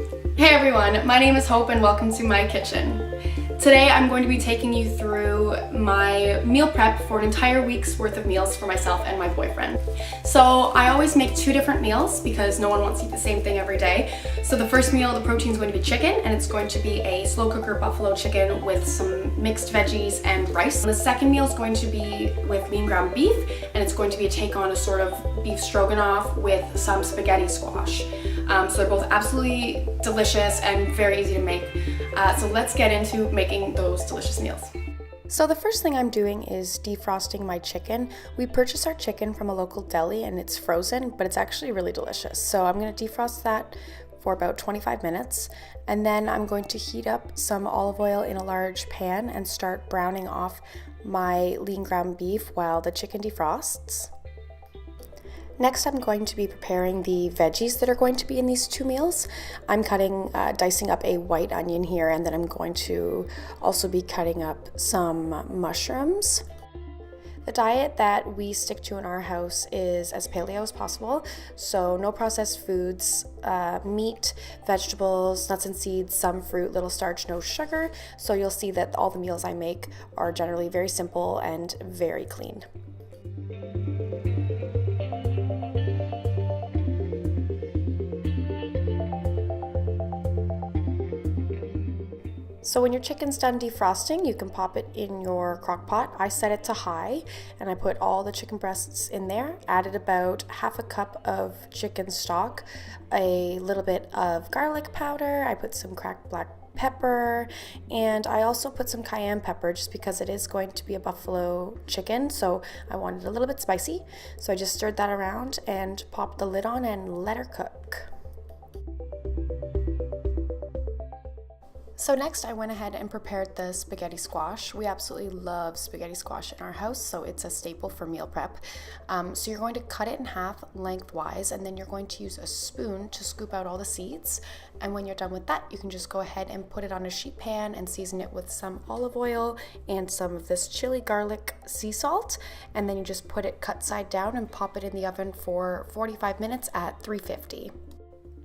Hey everyone, my name is Hope and welcome to my kitchen. Today I'm going to be taking you through my meal prep for an entire week's worth of meals for myself and my boyfriend. So I always make two different meals because no one wants to eat the same thing every day. So the first meal, the protein is going to be chicken, and it's going to be a slow cooker buffalo chicken with some mixed veggies and rice. And the second meal is going to be with lean ground beef, and it's going to be a take on a sort of beef stroganoff with some spaghetti squash. So they're both absolutely delicious and very easy to make. So let's get into making those delicious meals. So the first thing I'm doing is defrosting my chicken. We purchased our chicken from a local deli and it's frozen, but it's actually really delicious. So I'm going to defrost that for about 25 minutes. And then I'm going to heat up some olive oil in a large pan and start browning off my lean ground beef while the chicken defrosts. Next, I'm going to be preparing the veggies that are going to be in these two meals. I'm dicing up a white onion here, and then I'm going to also be cutting up some mushrooms. The diet that we stick to in our house is as paleo as possible, so no processed foods, meat, vegetables, nuts and seeds, some fruit, little starch, no sugar. So you'll see that all the meals I make are generally very simple and very clean. So when your chicken's done defrosting, you can pop it in your crock pot. I set it to high and I put all the chicken breasts in there, added about half a cup of chicken stock, a little bit of garlic powder, I put some cracked black pepper, and I also put some cayenne pepper just because it is going to be a buffalo chicken, so I wanted a little bit spicy. So I just stirred that around and popped the lid on and let her cook. So next I went ahead and prepared the spaghetti squash. We absolutely love spaghetti squash in our house, so it's a staple for meal prep. So you're going to cut it in half lengthwise, and then you're going to use a spoon to scoop out all the seeds. And when you're done with that, you can just go ahead and put it on a sheet pan and season it with some olive oil and some of this chili garlic sea salt. And then you just put it cut side down and pop it in the oven for 45 minutes at 350.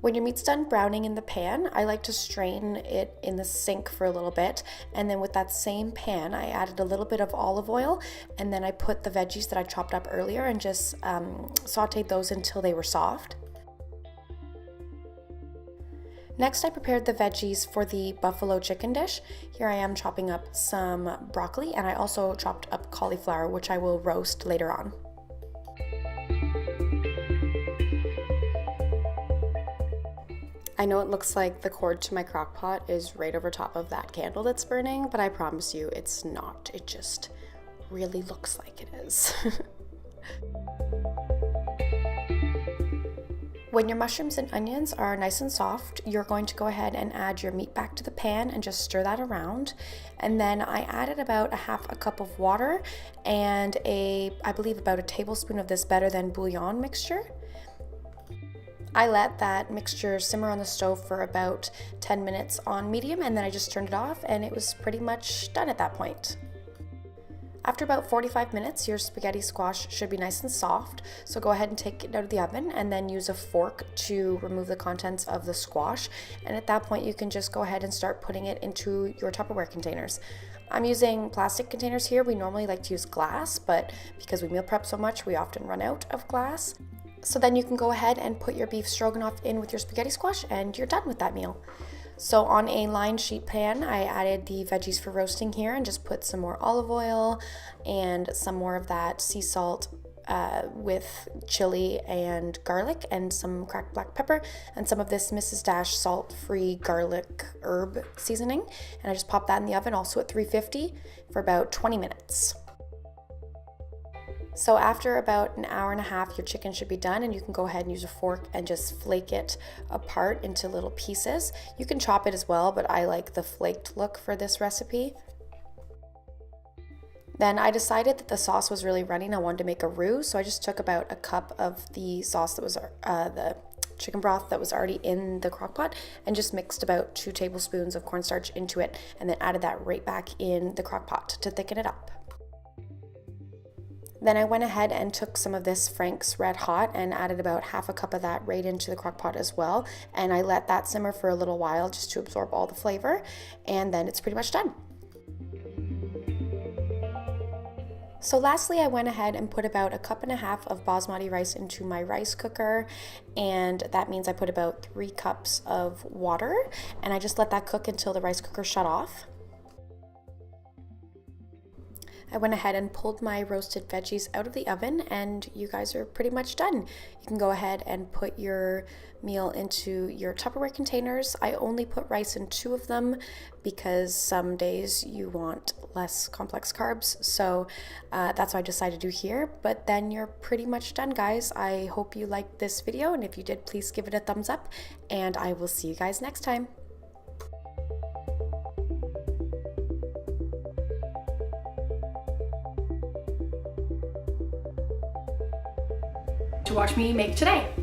When your meat's done browning in the pan, I like to strain it in the sink for a little bit, and then with that same pan, I added a little bit of olive oil, and then I put the veggies that I chopped up earlier and just sauteed those until they were soft. Next, I prepared the veggies for the buffalo chicken dish. Here I am chopping up some broccoli, and I also chopped up cauliflower, which I will roast later on. I know it looks like the cord to my crock pot is right over top of that candle that's burning, but I promise you it's not. It just really looks like it is. When your mushrooms and onions are nice and soft, you're going to go ahead and add your meat back to the pan and just stir that around. And then I added about half a cup of water and I believe about a tablespoon of this better than bouillon mixture. I let that mixture simmer on the stove for about 10 minutes on medium, and then I just turned it off and it was pretty much done at that point. After about 45 minutes, your spaghetti squash should be nice and soft, so go ahead and take it out of the oven and then use a fork to remove the contents of the squash. And at that point, you can just go ahead and start putting it into your Tupperware containers. I'm using plastic containers here. We normally like to use glass, but because we meal prep so much, we often run out of glass. So then you can go ahead and put your beef stroganoff in with your spaghetti squash and you're done with that meal. So on a lined sheet pan, I added the veggies for roasting here and just put some more olive oil and some more of that sea salt with chili and garlic and some cracked black pepper and some of this Mrs. Dash salt-free garlic herb seasoning. And I just popped that in the oven also at 350 for about 20 minutes. So after about an hour and a half, your chicken should be done, and you can go ahead and use a fork and just flake it apart into little pieces. You can chop it as well, but I like the flaked look for this recipe. Then I decided that the sauce was really running. I wanted to make a roux, so I just took about a cup of the sauce that was the chicken broth that was already in the crock pot and just mixed about 2 tablespoons of cornstarch into it and then added that right back in the crock pot to thicken it up. Then I went ahead and took some of this Frank's Red Hot and added about half a cup of that right into the crock pot as well. And I let that simmer for a little while just to absorb all the flavor. And then it's pretty much done. So lastly, I went ahead and put about 1.5 cups of Basmati rice into my rice cooker, and that means I put about 3 cups of water, and I just let that cook until the rice cooker shut off. I went ahead and pulled my roasted veggies out of the oven, and you guys are pretty much done. You can go ahead and put your meal into your Tupperware containers. I only put rice in 2 of them because some days you want less complex carbs, so that's what I decided to do here. But then you're pretty much done, guys. I hope you liked this video, and if you did, please give it a thumbs up, and I will see you guys next time. To watch me make today.